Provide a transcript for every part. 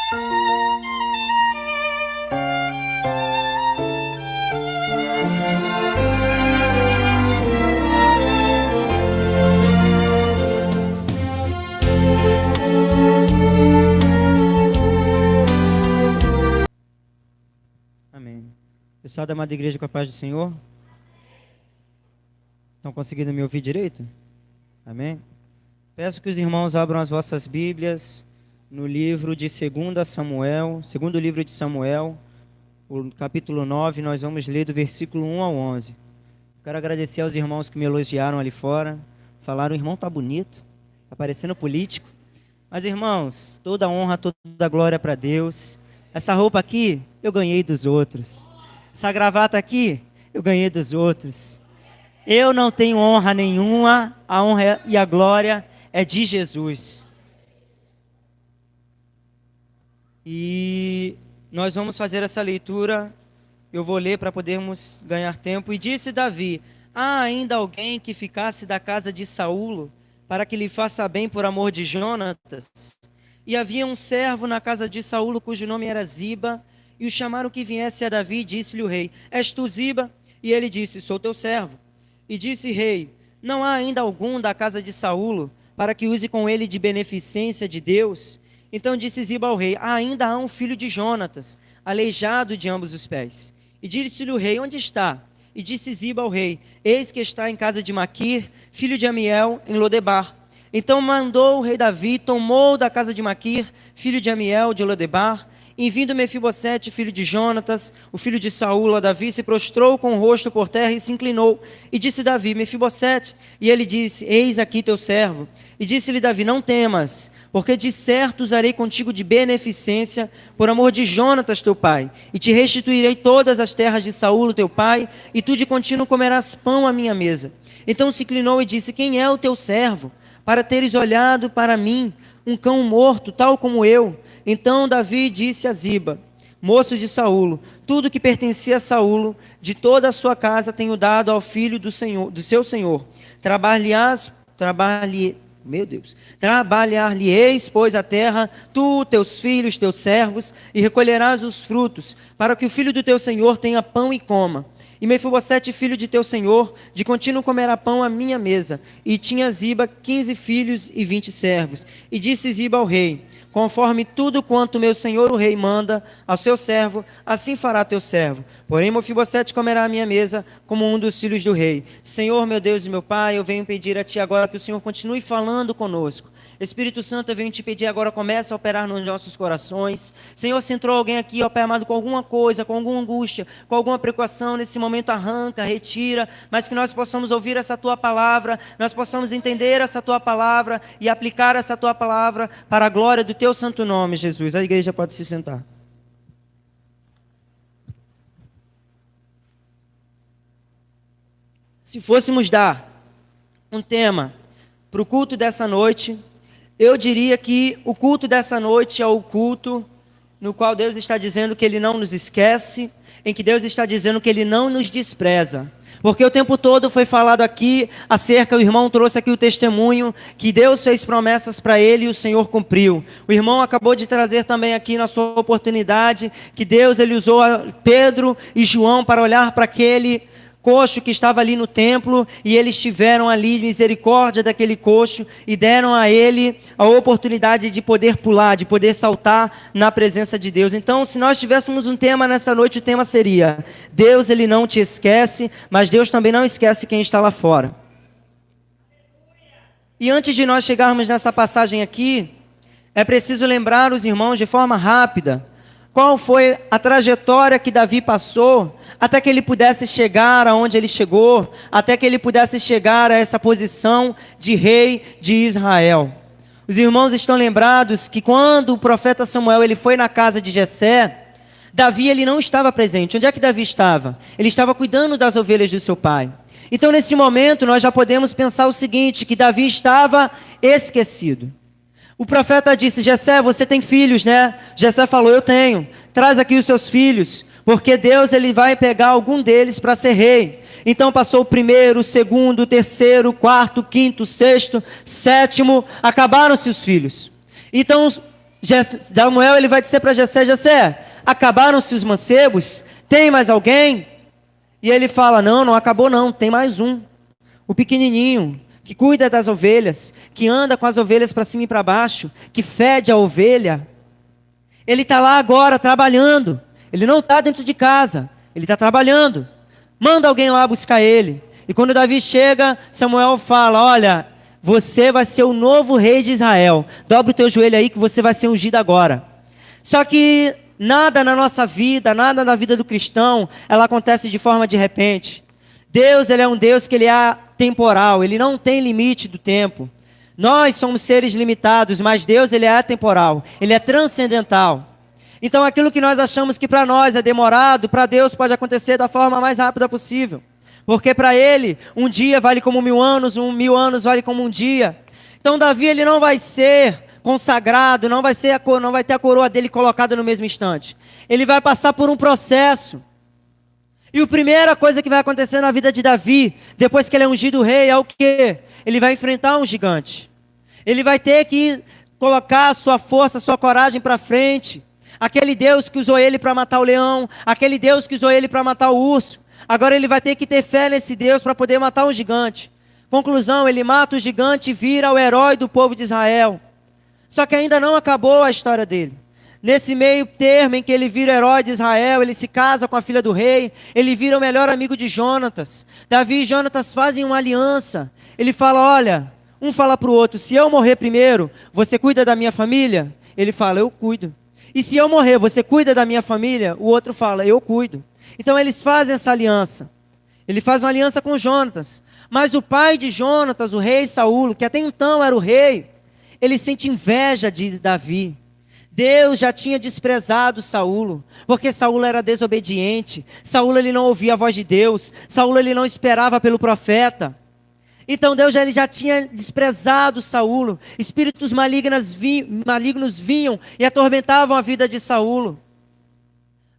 Amém. Pessoal da amada igreja, com a paz do Senhor. Estão conseguindo me ouvir direito? Amém? Peço que os irmãos abram as vossas Bíblias no livro de 2 Samuel, segundo livro de Samuel, o capítulo 9, nós vamos ler do versículo 1 ao 11. Quero agradecer aos irmãos que me elogiaram ali fora, falaram: o irmão tá bonito, tá parecendo político. Mas irmãos, toda honra, toda glória para Deus. Essa roupa aqui, eu ganhei dos outros. Essa gravata aqui, eu ganhei dos outros. Eu não tenho honra nenhuma, a honra e a glória é de Jesus. E nós vamos fazer essa leitura, eu vou ler para podermos ganhar tempo. E disse Davi: há ainda alguém que ficasse da casa de Saulo, para que lhe faça bem por amor de Jonatas? E havia um servo na casa de Saulo, cujo nome era Ziba, e o chamaram que viesse a Davi, e disse-lhe o rei: és tu Ziba? E ele disse: sou teu servo. E disse rei: não há ainda algum da casa de Saulo, para que use com ele de beneficência de Deus? Então disse Ziba ao rei: ainda há um filho de Jonatas, aleijado de ambos os pés. E disse-lhe o rei: onde está? E disse Ziba ao rei: eis que está em casa de Maquir, filho de Amiel, em Lodebar. Então mandou o rei Davi, tomou da casa de Maquir, filho de Amiel, de Lodebar, e vindo Mefibosete, filho de Jonatas, o filho de Saúl, a Davi, se prostrou com o rosto por terra e se inclinou. E disse Davi: Mefibosete. E ele disse: eis aqui teu servo. E disse-lhe Davi: não temas, porque de certo usarei contigo de beneficência, por amor de Jonatas teu pai, e te restituirei todas as terras de Saúl teu pai, e tu de contínuo comerás pão à minha mesa. Então se inclinou e disse: quem é o teu servo, para teres olhado para mim, um cão morto, tal como eu? Então Davi disse a Ziba, moço de Saulo: tudo que pertencia a Saulo, de toda a sua casa, tenho dado ao filho do seu senhor. Trabalhar-lhe-eis, pois, a terra, tu, teus filhos, teus servos, e recolherás os frutos, para que o filho do teu senhor tenha pão e coma. E Mefibosete, filho de teu senhor, de contínuo comerá pão à minha mesa. E tinha Ziba 15 filhos e 20 servos. E disse Ziba ao rei: conforme tudo quanto meu senhor o rei manda ao seu servo, assim fará teu servo. Porém Mefibosete comerá à minha mesa como um dos filhos do rei. Senhor, meu Deus e meu Pai, eu venho pedir a ti agora que o Senhor continue falando conosco. Espírito Santo, eu venho te pedir agora, comece a operar nos nossos corações. Senhor, se entrou alguém aqui, ó Pai amado, com alguma coisa, com alguma angústia, com alguma preocupação, nesse momento arranca, retira, mas que nós possamos ouvir essa Tua palavra, nós possamos entender essa Tua palavra e aplicar essa Tua palavra para a glória do Teu santo nome, Jesus. A igreja pode se sentar. Se fôssemos dar um tema para o culto dessa noite, eu diria que o culto dessa noite é o culto no qual Deus está dizendo que Ele não nos esquece, em que Deus está dizendo que Ele não nos despreza. Porque o tempo todo foi falado aqui acerca, o irmão trouxe aqui o testemunho, que Deus fez promessas para ele e o Senhor cumpriu. O irmão acabou de trazer também aqui na sua oportunidade, que Deus ele usou Pedro e João para olhar para aquele coxo que estava ali no templo, e eles tiveram ali misericórdia daquele coxo e deram a ele a oportunidade de poder pular, de poder saltar na presença de Deus. Então, se nós tivéssemos um tema nessa noite, o tema seria: Deus ele não te esquece, mas Deus também não esquece quem está lá fora. E antes de nós chegarmos nessa passagem aqui, é preciso lembrar os irmãos de forma rápida qual foi a trajetória que Davi passou até que ele pudesse chegar aonde ele chegou, até que ele pudesse chegar a essa posição de rei de Israel. Os irmãos estão lembrados que quando o profeta Samuel ele foi na casa de Jessé, Davi ele não estava presente. Onde é que Davi estava? Ele estava cuidando das ovelhas do seu pai. Então nesse momento nós já podemos pensar o seguinte, que Davi estava esquecido. O profeta disse: Jessé, você tem filhos, né? Jessé falou: eu tenho. Traz aqui os seus filhos, porque Deus ele vai pegar algum deles para ser rei. Então passou o primeiro, o segundo, o terceiro, o quarto, o quinto, o sexto, sétimo, acabaram-se os filhos. Então Samuel ele vai dizer para Jessé: Jessé, acabaram-se os mancebos? Tem mais alguém? E ele fala: não, não acabou não, tem mais um. O pequenininho, que cuida das ovelhas, que anda com as ovelhas para cima e para baixo, que fede a ovelha. Ele está lá agora trabalhando. Ele não está dentro de casa, ele está trabalhando. Manda alguém lá buscar ele. E quando Davi chega, Samuel fala: olha, você vai ser o novo rei de Israel. Dobra o teu joelho aí que você vai ser ungido agora. Só que nada na nossa vida, nada na vida do cristão, ela acontece de forma de repente. Deus, ele é um Deus que ele é atemporal, ele não tem limite do tempo. Nós somos seres limitados, mas Deus, ele é atemporal, ele é transcendental. Então aquilo que nós achamos que para nós é demorado, para Deus pode acontecer da forma mais rápida possível. Porque para ele, um dia vale como 1000 anos, 1000 anos vale como um dia. Então Davi, ele não vai ser consagrado, não vai ter a coroa dele colocada no mesmo instante. Ele vai passar por um processo. E a primeira coisa que vai acontecer na vida de Davi, depois que ele é ungido rei, é o quê? Ele vai enfrentar um gigante. Ele vai ter que colocar a sua força, a sua coragem para frente. Aquele Deus que usou ele para matar o leão, aquele Deus que usou ele para matar o urso, agora ele vai ter que ter fé nesse Deus para poder matar um gigante. Conclusão, ele mata o gigante e vira o herói do povo de Israel. Só que ainda não acabou a história dele. Nesse meio termo em que ele vira herói de Israel, ele se casa com a filha do rei, ele vira o melhor amigo de Jonatas. Davi e Jonatas fazem uma aliança. Ele fala: olha, um fala para o outro: se eu morrer primeiro, você cuida da minha família? Ele fala: eu cuido. E se eu morrer, você cuida da minha família? O outro fala: eu cuido. Então eles fazem essa aliança. Ele faz uma aliança com Jonatas. Mas o pai de Jonatas, o rei Saul, que até então era o rei, ele sente inveja de Davi. Deus já tinha desprezado Saul, porque Saul era desobediente. Saul, ele não ouvia a voz de Deus. Saul, ele não esperava pelo profeta. Então Deus ele já tinha desprezado Saul. Espíritos malignos vinham e atormentavam a vida de Saul.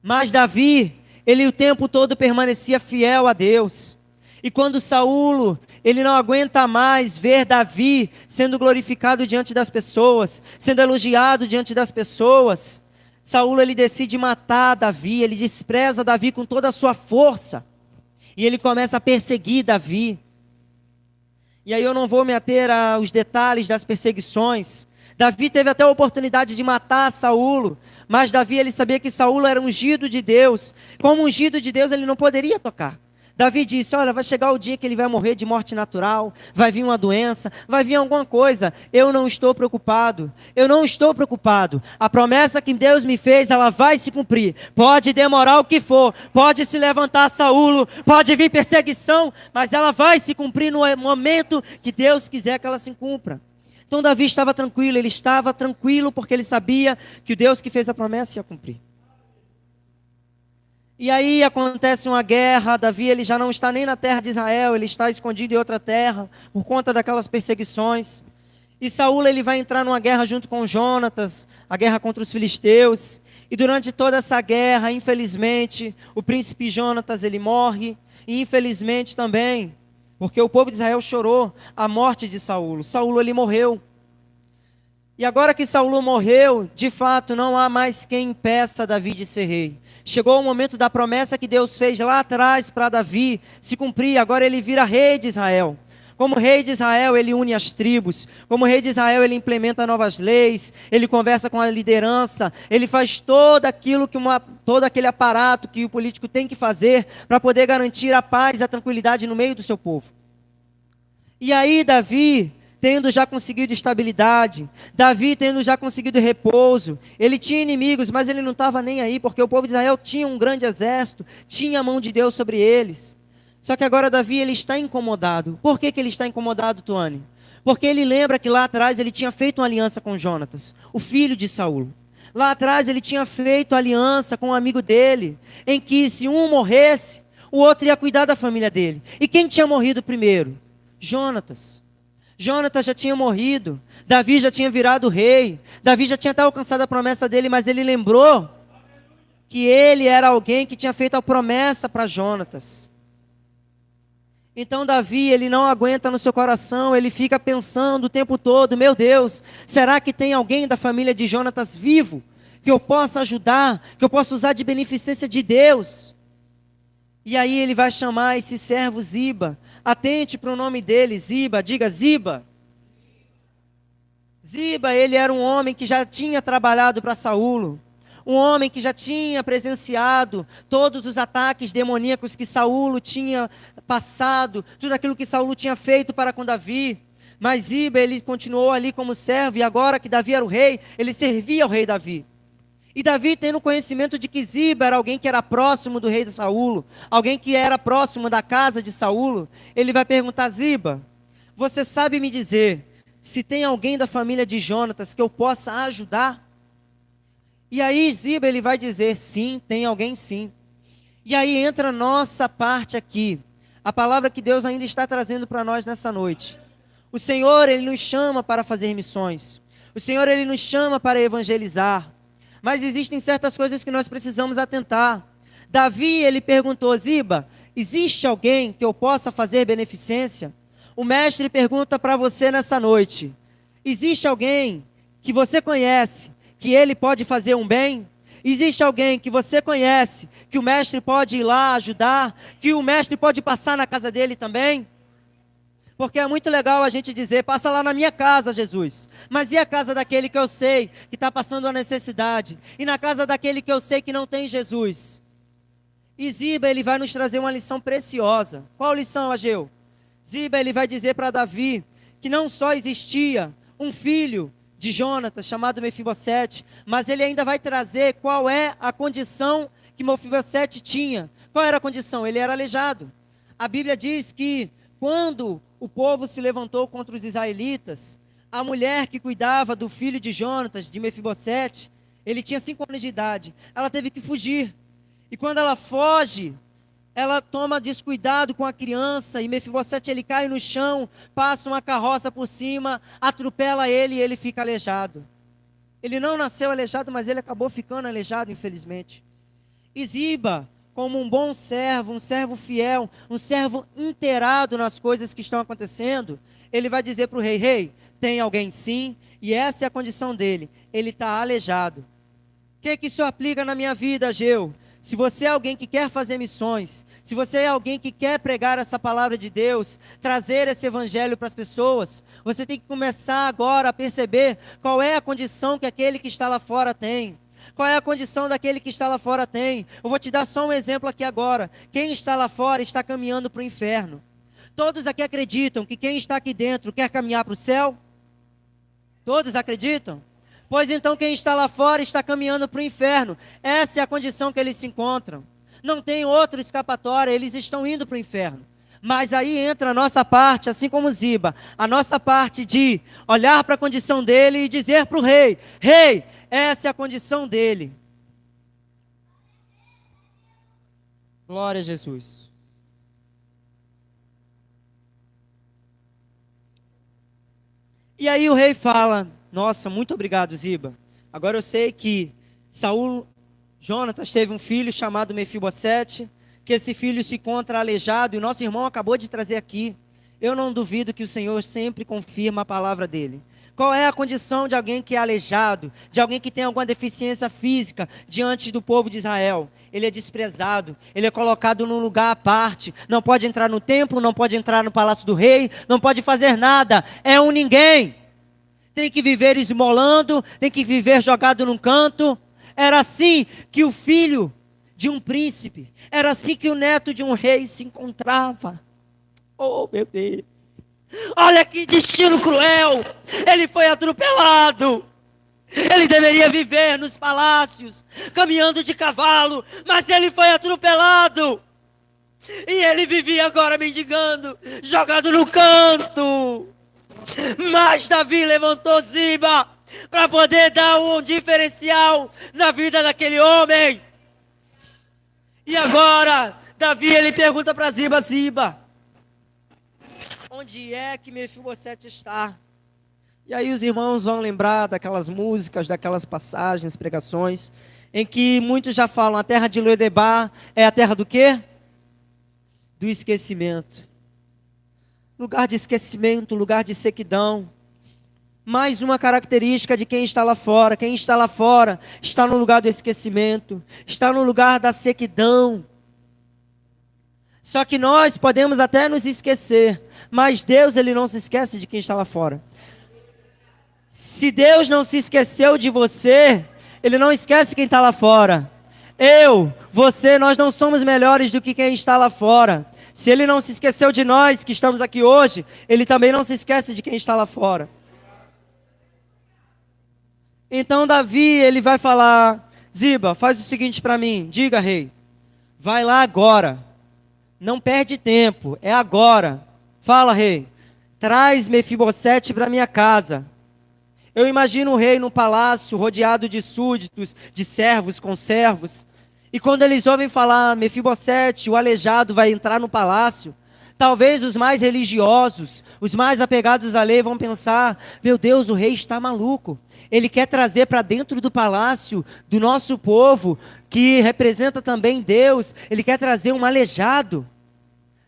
Mas Davi, ele o tempo todo permanecia fiel a Deus. E quando Saul, ele não aguenta mais ver Davi sendo glorificado diante das pessoas, sendo elogiado diante das pessoas, Saul, ele decide matar Davi, ele despreza Davi com toda a sua força. E ele começa a perseguir Davi. E aí eu não vou me ater aos detalhes das perseguições. Davi teve até a oportunidade de matar Saul, mas Davi, ele sabia que Saul era ungido de Deus. Como ungido de Deus, ele não poderia tocar. Davi disse: olha, vai chegar o dia que ele vai morrer de morte natural, vai vir uma doença, vai vir alguma coisa. Eu não estou preocupado, eu não estou preocupado. A promessa que Deus me fez, ela vai se cumprir. Pode demorar o que for, pode se levantar Saul, pode vir perseguição, mas ela vai se cumprir no momento que Deus quiser que ela se cumpra. Então Davi estava tranquilo, ele estava tranquilo porque ele sabia que o Deus que fez a promessa ia cumprir. E aí acontece uma guerra. Davi, ele já não está nem na terra de Israel, ele está escondido em outra terra, por conta daquelas perseguições. E Saul, ele vai entrar numa guerra junto com Jonatas, a guerra contra os filisteus. E durante toda essa guerra, infelizmente, o príncipe Jonatas, ele morre. E infelizmente também, porque o povo de Israel chorou a morte de Saul. Saul, ele morreu. E agora que Saul morreu, de fato, não há mais quem impeça Davi de ser rei. Chegou o momento da promessa que Deus fez lá atrás para Davi se cumprir. Agora ele vira rei de Israel. Como rei de Israel, ele une as tribos. Como rei de Israel, ele implementa novas leis. Ele conversa com a liderança. Ele faz todo aquele aparato que o político tem que fazer para poder garantir a paz e a tranquilidade no meio do seu povo. E aí Davi, tendo já conseguido estabilidade, Davi tendo já conseguido repouso, ele tinha inimigos, mas ele não estava nem aí, porque o povo de Israel tinha um grande exército, tinha a mão de Deus sobre eles. Só que agora Davi, ele está incomodado. Por que ele está incomodado, Tuane? Porque ele lembra que lá atrás ele tinha feito uma aliança com Jonatas, o filho de Saul. Lá atrás ele tinha feito aliança com um amigo dele, em que se um morresse, o outro ia cuidar da família dele. E quem tinha morrido primeiro? Jonatas. Jonatas já tinha morrido, Davi já tinha virado rei, Davi já tinha até alcançado a promessa dele, mas ele lembrou que ele era alguém que tinha feito a promessa para Jonatas. Então Davi, ele não aguenta no seu coração, ele fica pensando o tempo todo, meu Deus, será que tem alguém da família de Jonatas vivo, que eu possa ajudar, que eu possa usar de beneficência de Deus? E aí ele vai chamar esse servo Ziba, atente para o nome dele, Ziba, diga Ziba. Ziba, ele era um homem que já tinha trabalhado para Saulo, um homem que já tinha presenciado todos os ataques demoníacos que Saulo tinha passado, tudo aquilo que Saulo tinha feito para com Davi. Mas Ziba, ele continuou ali como servo, e agora que Davi era o rei, ele servia ao rei Davi. E Davi, tendo conhecimento de que Ziba era alguém que era próximo do rei de Saulo, alguém que era próximo da casa de Saulo, ele vai perguntar: Ziba, você sabe me dizer se tem alguém da família de Jonatas que eu possa ajudar? E aí Ziba, ele vai dizer: sim, tem alguém sim. E aí entra a nossa parte aqui, a palavra que Deus ainda está trazendo para nós nessa noite. O Senhor, ele nos chama para fazer missões. O Senhor, ele nos chama para evangelizar. Mas existem certas coisas que nós precisamos atentar. Davi, ele perguntou: Ziba, existe alguém que eu possa fazer beneficência? O mestre pergunta para você nessa noite: existe alguém que você conhece, que ele pode fazer um bem? Existe alguém que você conhece, que o mestre pode ir lá ajudar, que o mestre pode passar na casa dele também? Porque é muito legal a gente dizer: passa lá na minha casa, Jesus. Mas e a casa daquele que eu sei que está passando a necessidade? E na casa daquele que eu sei que não tem Jesus? E Ziba, ele vai nos trazer uma lição preciosa. Qual lição, Ageu? Ziba, ele vai dizer para Davi que não só existia um filho de Jonatas chamado Mefibosete, mas ele ainda vai trazer qual é a condição que Mefibosete tinha. Qual era a condição? Ele era aleijado. A Bíblia diz que quando o povo se levantou contra os israelitas, a mulher que cuidava do filho de Jonatas, de Mefibosete, ele tinha 5 anos de idade, ela teve que fugir. E quando ela foge, ela toma descuidado com a criança, e Mefibosete, ele cai no chão, passa uma carroça por cima, atropela ele e ele fica aleijado. Ele não nasceu aleijado, mas ele acabou ficando aleijado, infelizmente. E Ziba, como um bom servo, um servo fiel, um servo inteirado nas coisas que estão acontecendo, ele vai dizer para o rei: rei, tem alguém sim, e essa é a condição dele, ele está aleijado. O que isso aplica na minha vida, Ageu? Se você é alguém que quer fazer missões, se você é alguém que quer pregar essa palavra de Deus, trazer esse evangelho para as pessoas, você tem que começar agora a perceber qual é a condição que aquele que está lá fora tem. Qual é a condição daquele que está lá fora tem? Eu vou te dar só um exemplo aqui agora. Quem está lá fora está caminhando para o inferno. Todos aqui acreditam que quem está aqui dentro quer caminhar para o céu? Todos acreditam? Pois então quem está lá fora está caminhando para o inferno. Essa é a condição que eles se encontram. Não tem outra escapatória, eles estão indo para o inferno. Mas aí entra a nossa parte, assim como Ziba, a nossa parte de olhar para a condição dele e dizer para o rei: rei, essa é a condição dele. Glória a Jesus. E aí o rei fala: nossa, muito obrigado, Ziba. Agora eu sei que Jonatas teve um filho chamado Mefibosete, que esse filho se encontra aleijado, e o nosso irmão acabou de trazer aqui. Eu não duvido que o Senhor sempre confirma a palavra dele. Qual é a condição de alguém que é aleijado, de alguém que tem alguma deficiência física diante do povo de Israel? Ele é desprezado, ele é colocado num lugar à parte, não pode entrar no templo, não pode entrar no palácio do rei, não pode fazer nada, é um ninguém. Tem que viver esmolando, tem que viver jogado num canto. Era assim que o filho de um príncipe, era assim que o neto de um rei se encontrava. Oh, meu Deus! Olha que destino cruel! Ele foi atropelado. Ele deveria viver nos palácios, caminhando de cavalo, mas ele foi atropelado. E ele vivia agora mendigando, jogado no canto. Mas Davi levantou Ziba para poder dar um diferencial na vida daquele homem. E agora, Davi, ele pergunta para Ziba: Ziba, onde é que Mefibosete está? E aí os irmãos vão lembrar daquelas músicas, daquelas passagens, pregações, em que muitos já falam: a terra de Lodebar é a terra do quê? Do esquecimento. lugar de esquecimento, lugar de sequidão. Mais uma característica de quem está lá fora. Quem está lá fora está no lugar do esquecimento, está no lugar da sequidão. Só que nós podemos até nos esquecer, mas Deus, Ele não se esquece de quem está lá fora. Se Deus não se esqueceu de você, Ele não esquece quem está lá fora. Eu, você, nós não somos melhores do que quem está lá fora. Se Ele não se esqueceu de nós que estamos aqui hoje, Ele também não se esquece de quem está lá fora. Então Davi, ele vai falar: Ziba, faz o seguinte para mim, diga, rei, vai lá agora, não perde tempo, é agora. Fala, rei, traz Mefibosete para minha casa. Eu imagino o rei no palácio, rodeado de súditos, de servos, conservos. E quando eles ouvem falar, Mefibosete, o aleijado, vai entrar no palácio, talvez os mais religiosos, os mais apegados à lei vão pensar: meu Deus, o rei está maluco. Ele quer trazer para dentro do palácio do nosso povo, que representa também Deus, ele quer trazer um aleijado.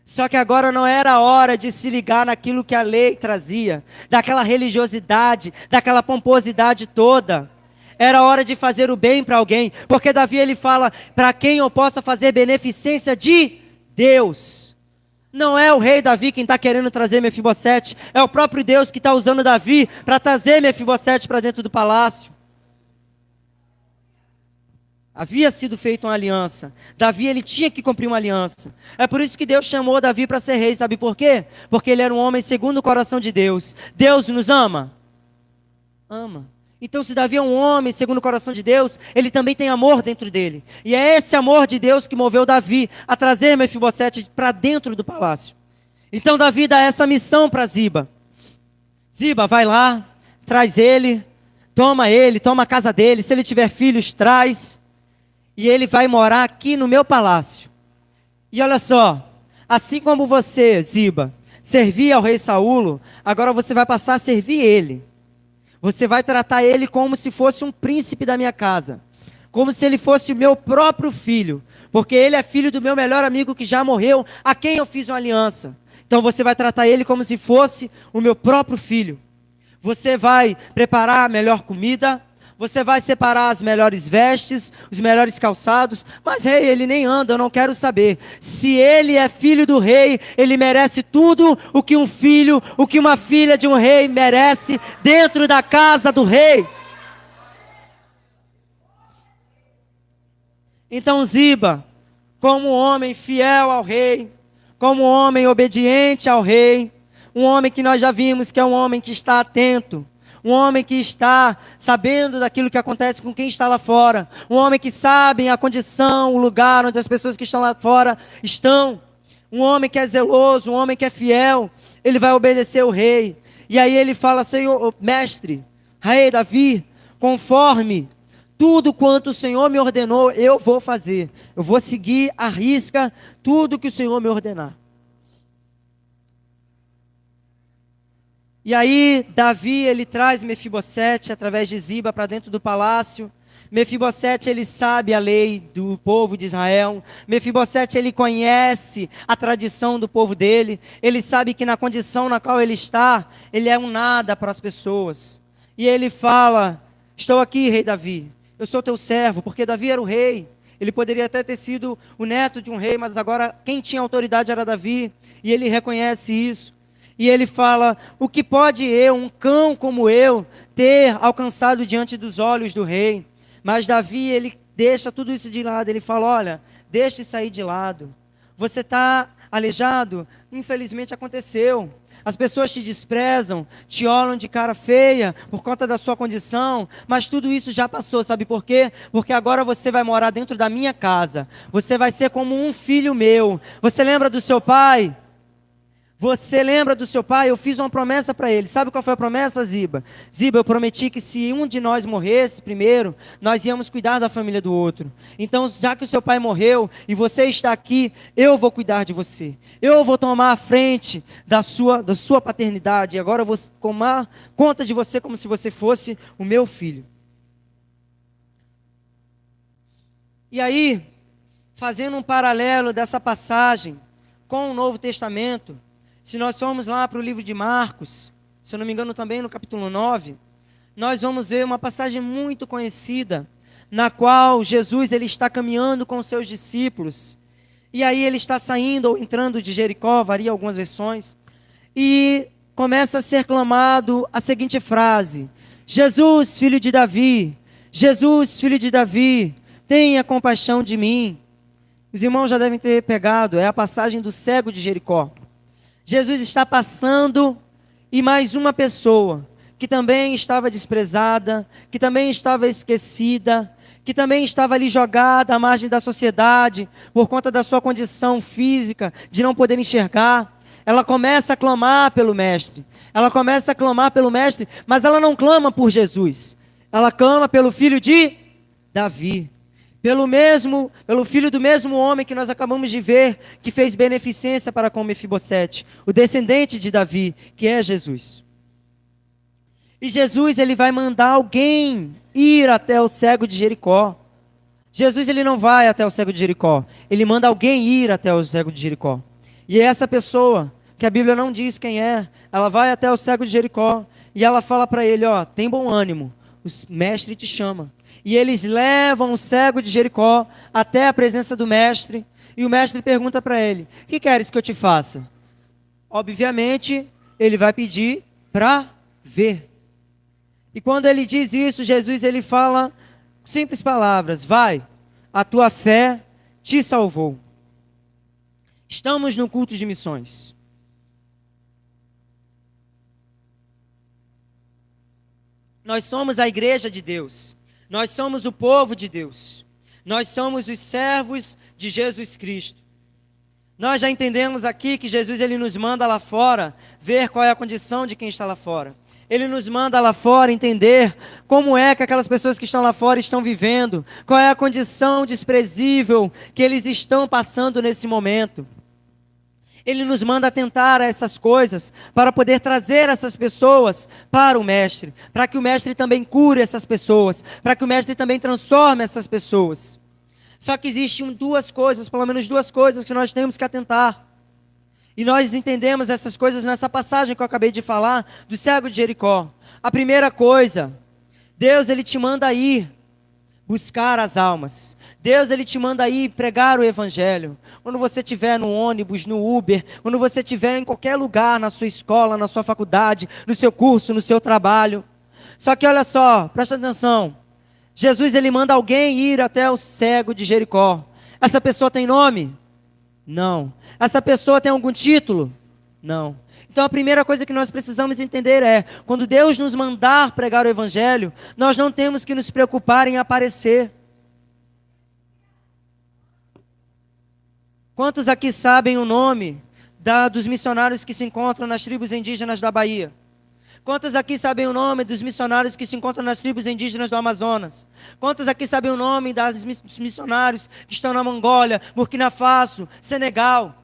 Só que agora não era a hora de se ligar naquilo que a lei trazia, daquela religiosidade, daquela pomposidade toda. Era hora de fazer o bem para alguém, porque Davi ele fala: para quem eu possa fazer beneficência de Deus. Não é o rei Davi quem está querendo trazer Mefibosete, é o próprio Deus que está usando Davi para trazer Mefibosete para dentro do palácio. Havia sido feita uma aliança. Davi, ele tinha que cumprir uma aliança. É por isso que Deus chamou Davi para ser rei, sabe por quê? Porque ele era um homem segundo o coração de Deus. Deus nos ama? Ama. Então, se Davi é um homem segundo o coração de Deus, ele também tem amor dentro dele. E é esse amor de Deus que moveu Davi a trazer Mefibosete para dentro do palácio. Então, Davi dá essa missão para Ziba. Ziba, vai lá, traz ele, toma a casa dele. Se ele tiver filhos, traz. E ele vai morar aqui no meu palácio. E olha só, assim como você, Ziba, servia ao rei Saulo, agora você vai passar a servir ele. Você vai tratar ele como se fosse um príncipe da minha casa, como se ele fosse o meu próprio filho, porque ele é filho do meu melhor amigo que já morreu, a quem eu fiz uma aliança. Então você vai tratar ele como se fosse o meu próprio filho. Você vai preparar a melhor comida, você vai separar as melhores vestes, os melhores calçados, mas rei, ele nem anda, eu não quero saber. Se ele é filho do rei, ele merece tudo o que um filho, o que uma filha de um rei merece dentro da casa do rei. Então Ziba, como um homem fiel ao rei, como um homem obediente ao rei, um homem que nós já vimos que é um homem que está atento, um homem que está sabendo daquilo que acontece com quem está lá fora, um homem que sabe a condição, o lugar onde as pessoas que estão lá fora estão, um homem que é zeloso, um homem que é fiel, ele vai obedecer o rei. E aí ele fala: Senhor, mestre, rei Davi, conforme tudo quanto o Senhor me ordenou, eu vou fazer, eu vou seguir à risca tudo que o Senhor me ordenar. E aí, Davi, ele traz Mefibosete através de Ziba para dentro do palácio. Mefibosete, ele sabe a lei do povo de Israel. Mefibosete, ele conhece a tradição do povo dele. Ele sabe que na condição na qual ele está, ele é um nada para as pessoas. E ele fala: estou aqui, rei Davi, eu sou teu servo, porque Davi era o rei. Ele poderia até ter sido o neto de um rei, mas agora quem tinha autoridade era Davi. E ele reconhece isso. E ele fala: o que pode eu, um cão como eu, ter alcançado diante dos olhos do rei? Mas Davi, ele deixa tudo isso de lado. Ele fala: olha, deixa isso aí de lado. Você está aleijado? Infelizmente aconteceu. As pessoas te desprezam, te olham de cara feia por conta da sua condição, mas tudo isso já passou, sabe por quê? Porque agora você vai morar dentro da minha casa. Você vai ser como um filho meu. Você lembra do seu pai? Você lembra do seu pai? Eu fiz uma promessa para ele. Sabe qual foi a promessa, Ziba? Ziba, eu prometi que se um de nós morresse primeiro, nós íamos cuidar da família do outro. Então, já que o seu pai morreu e você está aqui, eu vou cuidar de você. Eu vou tomar a frente da sua paternidade. E agora eu vou tomar conta de você como se você fosse o meu filho. E aí, fazendo um paralelo dessa passagem com o Novo Testamento, Se nós formos lá para o livro de Marcos, se eu não me engano também no capítulo 9, nós vamos ver uma passagem muito conhecida, na qual Jesus ele está caminhando com os seus discípulos, e aí ele está saindo ou entrando de Jericó, varia algumas versões, e começa a ser clamado a seguinte frase: Jesus, filho de Davi, Jesus, filho de Davi, tenha compaixão de mim. Os irmãos já devem ter pegado, é a passagem do cego de Jericó. Jesus está passando e mais uma pessoa que também estava desprezada, que também estava esquecida, que também estava ali jogada à margem da sociedade, por conta da sua condição física, de não poder enxergar. Ela começa a clamar pelo Mestre. Ela começa a clamar pelo Mestre, mas ela não clama por Jesus. Ela clama pelo filho de Davi. Pelo filho do mesmo homem que nós acabamos de ver, que fez beneficência para com Mefibosete, o descendente de Davi, que é Jesus. E Jesus, ele vai mandar alguém ir até o cego de Jericó. Jesus, ele não vai até o cego de Jericó, ele manda alguém ir até o cego de Jericó. E é essa pessoa, que a Bíblia não diz quem é, ela vai até o cego de Jericó, e ela fala para ele, ó, tem bom ânimo, o mestre te chama. E eles levam o cego de Jericó até a presença do mestre, e o mestre pergunta para ele, o que queres que eu te faça? Obviamente, ele vai pedir para ver. E quando ele diz isso, Jesus ele fala simples palavras, vai, a tua fé te salvou. Estamos no culto de missões. Nós somos a igreja de Deus. Nós somos o povo de Deus. Nós somos os servos de Jesus Cristo. Nós já entendemos aqui que Jesus ele nos manda lá fora ver qual é a condição de quem está lá fora. Ele nos manda lá fora entender como é que aquelas pessoas que estão lá fora estão vivendo, qual é a condição desprezível que eles estão passando nesse momento. Ele nos manda atentar a essas coisas para poder trazer essas pessoas para o Mestre, para que o Mestre também cure essas pessoas, para que o Mestre também transforme essas pessoas. Só que existem duas coisas, pelo menos duas coisas que nós temos que atentar. E nós entendemos essas coisas nessa passagem que eu acabei de falar, do cego de Jericó. A primeira coisa, Deus ele te manda ir buscar as almas. Deus ele te manda ir pregar o evangelho. Quando você estiver no ônibus, no Uber, quando você estiver em qualquer lugar, na sua escola, na sua faculdade, no seu curso, no seu trabalho. Só que olha só, presta atenção. Jesus ele manda alguém ir até o cego de Jericó. Essa pessoa tem nome? Não. Essa pessoa tem algum título? Não. Então a primeira coisa que nós precisamos entender é, quando Deus nos mandar pregar o evangelho, nós não temos que nos preocupar em aparecer. Quantos aqui sabem o nome dos missionários que se encontram nas tribos indígenas da Bahia? Quantos aqui sabem o nome dos missionários que se encontram nas tribos indígenas do Amazonas? Quantos aqui sabem o nome dos missionários que estão na Mongólia, Burkina Faso, Senegal?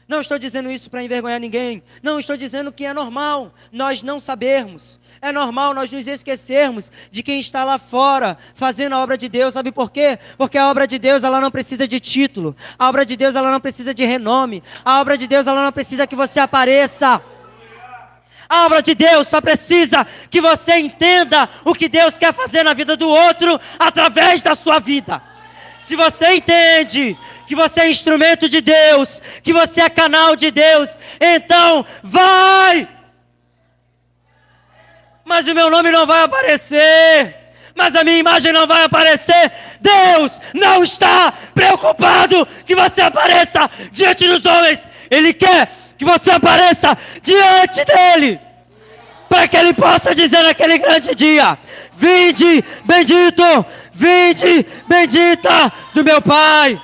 Não estou dizendo isso para envergonhar ninguém. Não estou dizendo que é normal nós não sabermos. É normal nós nos esquecermos de quem está lá fora fazendo a obra de Deus. Sabe por quê? Porque a obra de Deus ela não precisa de título. A obra de Deus ela não precisa de renome. A obra de Deus ela não precisa que você apareça. A obra de Deus só precisa que você entenda o que Deus quer fazer na vida do outro através da sua vida. Se você entende que você é instrumento de Deus, que você é canal de Deus, então vai! Mas o meu nome não vai aparecer, mas a minha imagem não vai aparecer. Deus não está preocupado que você apareça diante dos homens. Ele quer que você apareça diante dele, para que ele possa dizer naquele grande dia: vinde bendito, vinde bendita do meu Pai.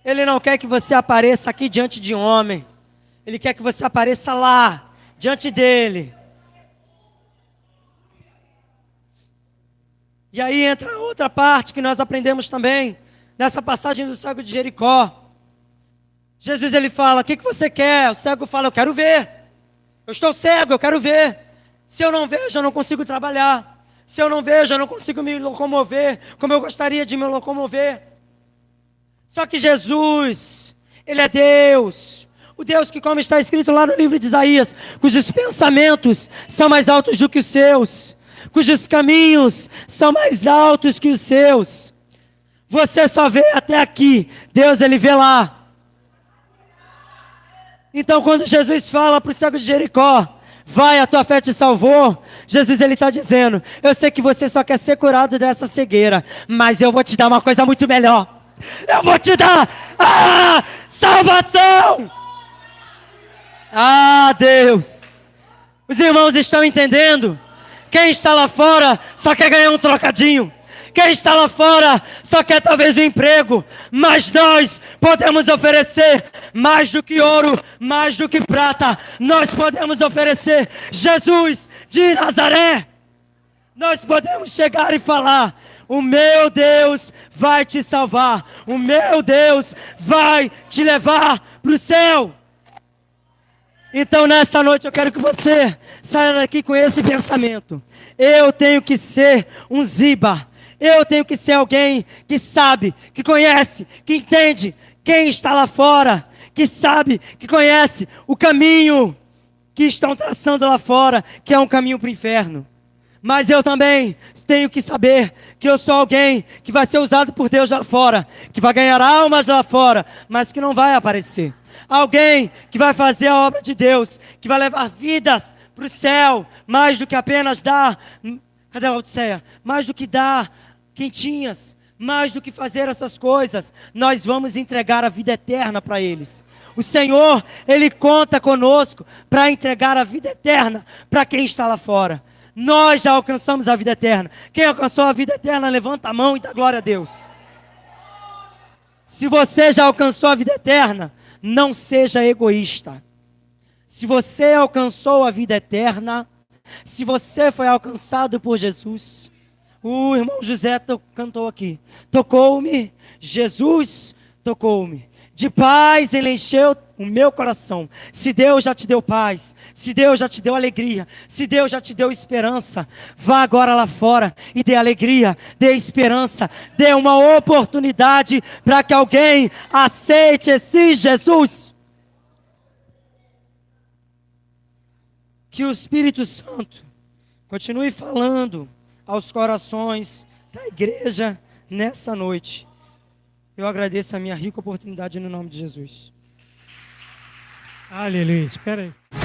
Ele não quer que você apareça aqui diante de um homem. Ele quer que você apareça lá, diante dele. E aí entra outra parte que nós aprendemos também, nessa passagem do cego de Jericó. Jesus ele fala: o que você quer? O cego fala: eu quero ver. Eu estou cego, eu quero ver. Se eu não vejo, eu não consigo trabalhar. Se eu não vejo, eu não consigo me locomover como eu gostaria de me locomover. Só que Jesus, Ele é Deus. O Deus que, como está escrito lá no livro de Isaías, cujos pensamentos são mais altos do que os seus, cujos caminhos são mais altos que os seus. Você só vê até aqui, Deus ele vê lá. Então quando Jesus fala para o cego de Jericó, vai, a tua fé te salvou, Jesus ele está dizendo, eu sei que você só quer ser curado dessa cegueira, mas eu vou te dar uma coisa muito melhor. Eu vou te dar a salvação. Ah, Deus. Os irmãos estão entendendo? Quem está lá fora só quer ganhar um trocadinho. Quem está lá fora só quer talvez um emprego. Mas nós podemos oferecer mais do que ouro, mais do que prata. Nós podemos oferecer Jesus de Nazaré. Nós podemos chegar e falar: o meu Deus vai te salvar. O meu Deus vai te levar para o céu. Então nessa noite eu quero que você saia daqui com esse pensamento. Eu tenho que ser um Ziba. Eu tenho que ser alguém que sabe, que conhece, que entende quem está lá fora. Que sabe, que conhece o caminho que estão traçando lá fora, que é um caminho para o inferno. Mas eu também tenho que saber que eu sou alguém que vai ser usado por Deus lá fora. Que vai ganhar almas lá fora, mas que não vai aparecer. Alguém que vai fazer a obra de Deus, que vai levar vidas para o céu, mais do que apenas dar, cadê a Laodiceia? Mais do que dar quentinhas, mais do que fazer essas coisas, nós vamos entregar a vida eterna para eles. O Senhor, Ele conta conosco para entregar a vida eterna para quem está lá fora. Nós já alcançamos a vida eterna. Quem alcançou a vida eterna, levanta a mão e dá glória a Deus. Se você já alcançou a vida eterna, não seja egoísta. Se você alcançou a vida eterna, se você foi alcançado por Jesus, o irmão José cantou aqui, tocou-me, Jesus tocou-me, de paz ele encheu o meu coração. Se Deus já te deu paz, se Deus já te deu alegria, se Deus já te deu esperança, vá agora lá fora e dê alegria, dê esperança, dê uma oportunidade para que alguém aceite esse Jesus. Que o Espírito Santo continue falando aos corações da igreja nessa noite. Eu agradeço a minha rica oportunidade no nome de Jesus. Aleluia. Espera aí.